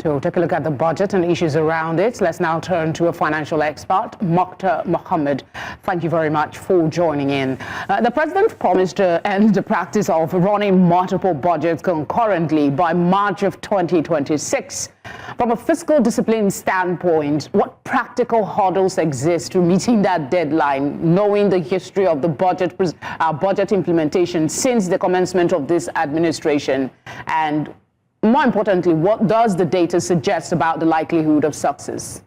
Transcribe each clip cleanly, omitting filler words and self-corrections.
To take a look at the budget and issues around it, let's now turn to a financial expert, Muktar Muhammed. Thank you very much for joining in. The president promised to end the practice of running multiple budgets concurrently by March of 2026. From a fiscal discipline standpoint, what practical hurdles exist to meeting that deadline, knowing the history of the budget implementation since the commencement of this administration? And more importantly, what does the data suggest about the likelihood of success?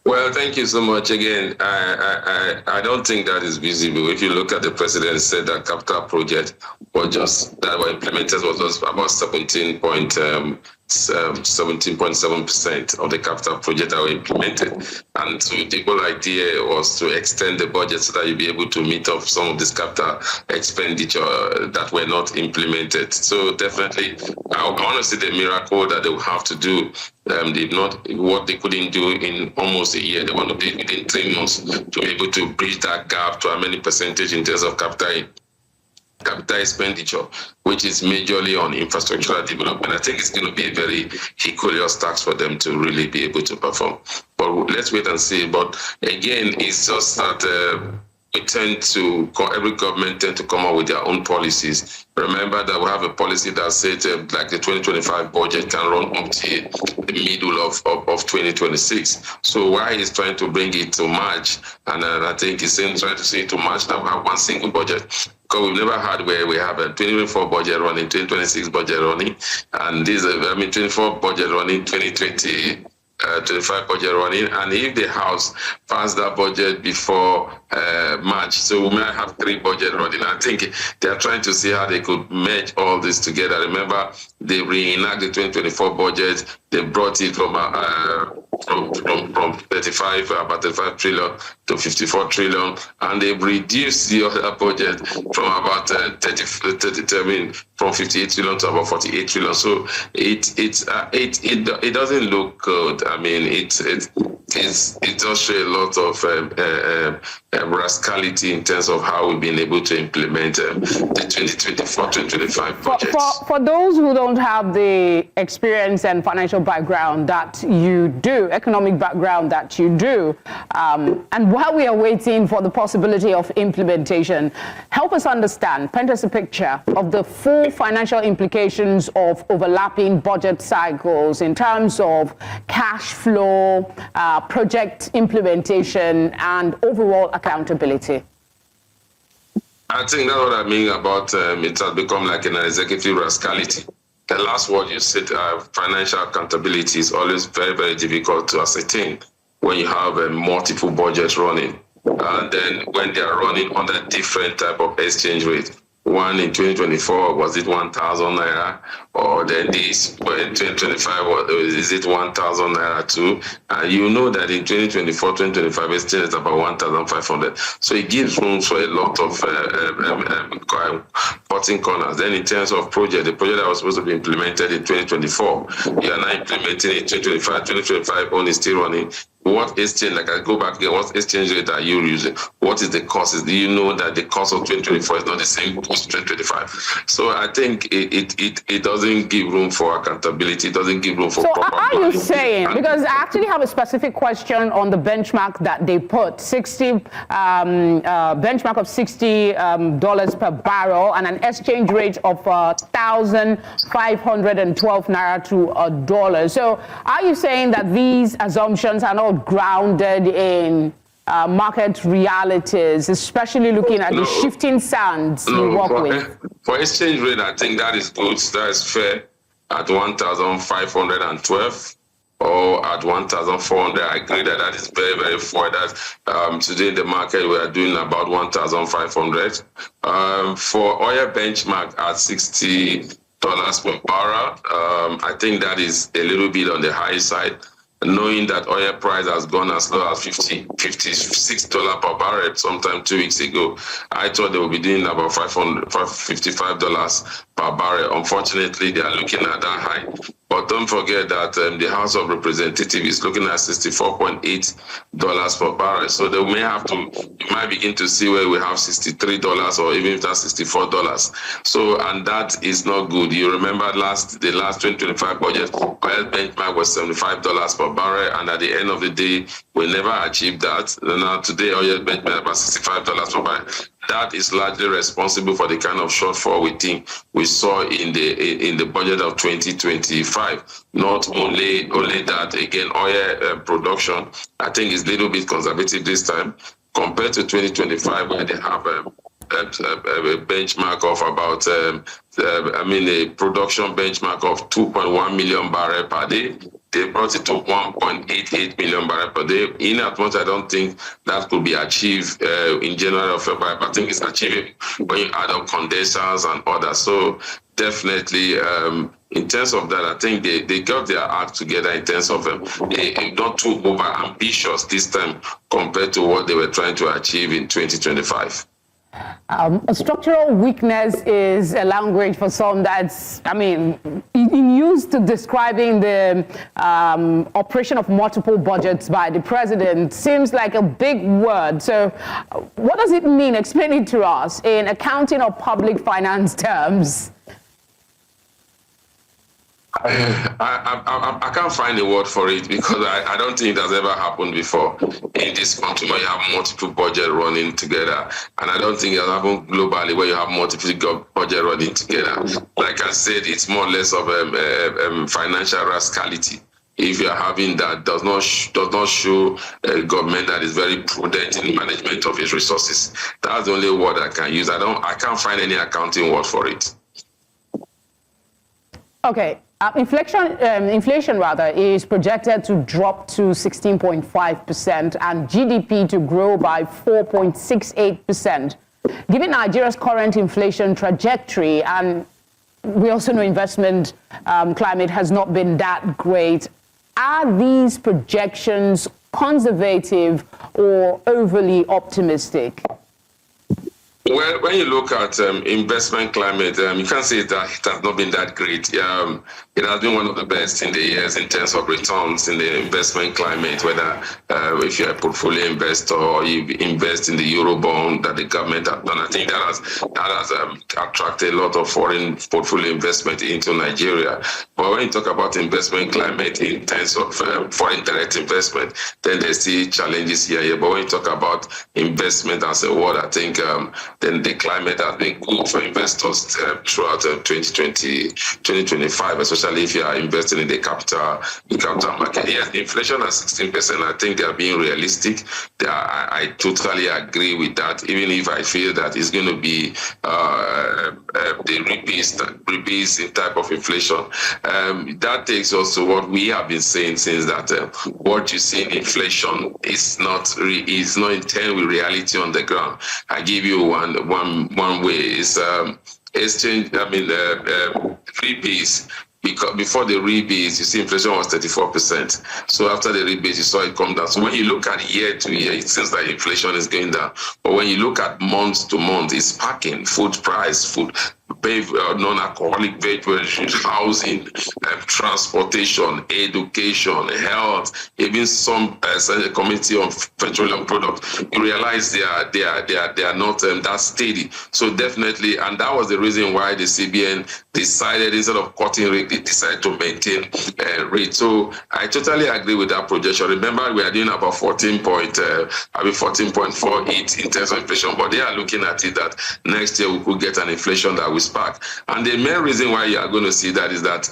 Well, thank you so much. Again, I don't think that is visible. If you look at the president said that capital project that were implemented was just about 17.7% of the capital project that were implemented. And so the whole idea was to extend the budget so that you'll be able to meet up some of this capital expenditure that were not implemented. So definitely, I want to see the miracle that they will have to do. They not what they couldn't do in almost a year. They want to be within 3 months to be able to bridge that gap to how many percentage in terms of capital expenditure, which is majorly on infrastructural development. I think it's going to be a very Herculean task for them to really be able to perform. But let's wait and see. But again, it's just that every government tend to come up with their own policies. Remember that we have a policy that says like the 2025 budget can run up to the middle of 2026. So why he's trying to bring it to March, and I think he's trying to say it to March, now we have one single budget. Because we've never had where we have a 2024 budget running, 2026 budget running, and 24 budget running, 2020. 25 budget running, and if the House passed that budget before March, so we might have 3 budget running. I think they are trying to see how they could merge all this together. Remember, they reenact the 2024 budget. They brought it from 35 trillion to 54 trillion, and they reduced the other budget from about 58 trillion to about 48 trillion. So it doesn't look good. I mean, it does show a lot of rascality in terms of how we've been able to implement the 2024-2025 budget. For those who don't have the experience and financial background that you do, economic background that you do, and while we are waiting for the possibility of implementation, help us understand, paint us a picture of the full financial implications of overlapping budget cycles in terms of cash flow, project implementation, and overall accountability. I think that's what I mean about it has become like an executive rascality. The last word you said, financial accountability, is always very, very difficult to ascertain when you have multiple budgets running. And then when they are running on a different type of exchange rate. One in 2024, was it 1,000 naira? Or then this, in 2025, is it 1,000 naira too? And you know that in 2024, 2025, exchange is about 1,500. So it gives room for a lot of cutting corners. Then in terms of project, the project that was supposed to be implemented in 2024, you are now implementing in 2025. 2025 only still running. What exchange, like I go back again, what exchange rate are you using? What is the cost? Do you know that the cost of 2024 is not the same cost of 2025? So I think it doesn't give room for accountability. It doesn't give room for proper are you saying, because I actually have a specific question on the benchmark that they put, benchmark of $60 per barrel and an exchange rate of 1,512 naira to $1. So are you saying that these assumptions are not grounded in market realities, especially looking at the shifting sands we work with? For exchange rate, I think that is good. That is fair at 1,512 or at 1,400. I agree that is very, very fair. That today in the market we are doing about 1,500. For oil benchmark at $60 per barrel, I think that is a little bit on the high side. Knowing that oil price has gone as low as $56 per barrel sometime 2 weeks ago, I thought they would be doing about $55 per barrel. Unfortunately, they are looking at that high. But don't forget that the House of Representatives is looking at $64.8 per barrel. So they may have to, you might begin to see where we have $63 or even if that's $64. So, and that is not good. You remember the last 2025 budget, oil benchmark was $75 per barrel, and at the end of the day, we never achieved that. Now today, oil benchmark about $65 per barrel. That is largely responsible for the kind of shortfall we think we saw in the budget of 2025. Not only that, again, oil production, I think, is a little bit conservative this time compared to 2025, where they have a benchmark of about, a production benchmark of 2.1 million barrels per day. They brought it to 1.88 million barrels per day. In as much, I don't think that could be achieved in January or February, but I think it's achievable when you add up condensers and others. So definitely, in terms of that, I think they got their act together in terms of they not too over ambitious this time compared to what they were trying to achieve in 2025. A structural weakness is a language for some that's, in use to describing the operation of multiple budgets by the president seems like a big word. So what does it mean? Explain it to us in accounting or public finance terms. I can't find a word for it because I don't think that's ever happened before in this country where you have multiple budget running together, and I don't think it happened globally where you have multiple budget running together. Like I said, it's more or less of financial rascality. If you're having that, does not show a government that is very prudent in the management of its resources. That's the only word I can use. I can't find any accounting word for it. Okay. Inflation is projected to drop to 16.5% and GDP to grow by 4.68%. Given Nigeria's current inflation trajectory, and we also know investment climate has not been that great, are these projections conservative or overly optimistic? Well, when you look at investment climate, you can't say that it has not been that great. It has been one of the best in the years in terms of returns in the investment climate, whether if you're a portfolio investor or you invest in the Eurobond that the government has done. I think that has attracted a lot of foreign portfolio investment into Nigeria. But when you talk about investment climate in terms of foreign direct investment, then there's still challenges here. But when you talk about investment as a word, I think then the climate has been good for investors throughout 2025, especially if you are investing in the capital market. Yes, inflation at 16%, I think they are being realistic. I totally agree with that, even if I feel that it's going to be the rebase type of inflation. That takes us to what we have been saying since that what you see in inflation is not in tune with reality on the ground. I give you one way is exchange. Rebates. Because before the rebase, you see inflation was 34%. So after the rebase, you saw it come down. So when you look at year to year, it seems like inflation is going down. But when you look at month to month, it's packing, food price, non-alcoholic beverages, housing, transportation, education, health, even some committee on petroleum products. You realize they are not that steady. So definitely, and that was the reason why the CBN decided, instead of cutting rate, they decided to maintain rate. So I totally agree with that projection. Remember, we are doing about 14.48 in terms of inflation, but they are looking at it that next year we could get an inflation that will spark. And the main reason why you are going to see that is that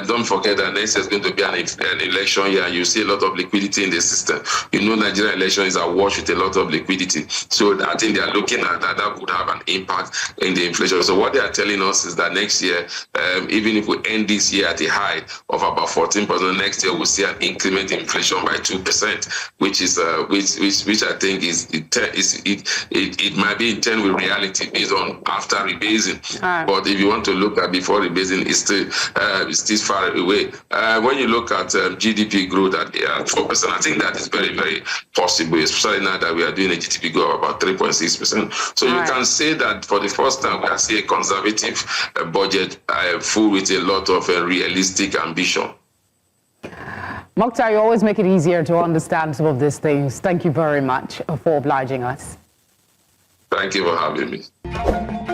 don't forget that next year is going to be an election year, and you see a lot of liquidity in the system. You know, Nigerian election is awash with a lot of liquidity. So I think they are looking at that could have an impact in the inflation. So what they are telling us is that next year, even if we end this year at a high of about 14%, next year we'll see an increment in inflation by 2%, which is which I think it might be in tune with reality based on after rebasing. But if you want to look at before rebasing, it's still far away. When you look at GDP growth at 4%, I think that is very, very possible, especially now that we are doing a GDP growth of about 3.6%. So you can say that for the first time, we are seeing a conservative budget full with a lot of realistic ambition. Muktar, you always make it easier to understand some of these things. Thank you very much for obliging us. Thank you for having me.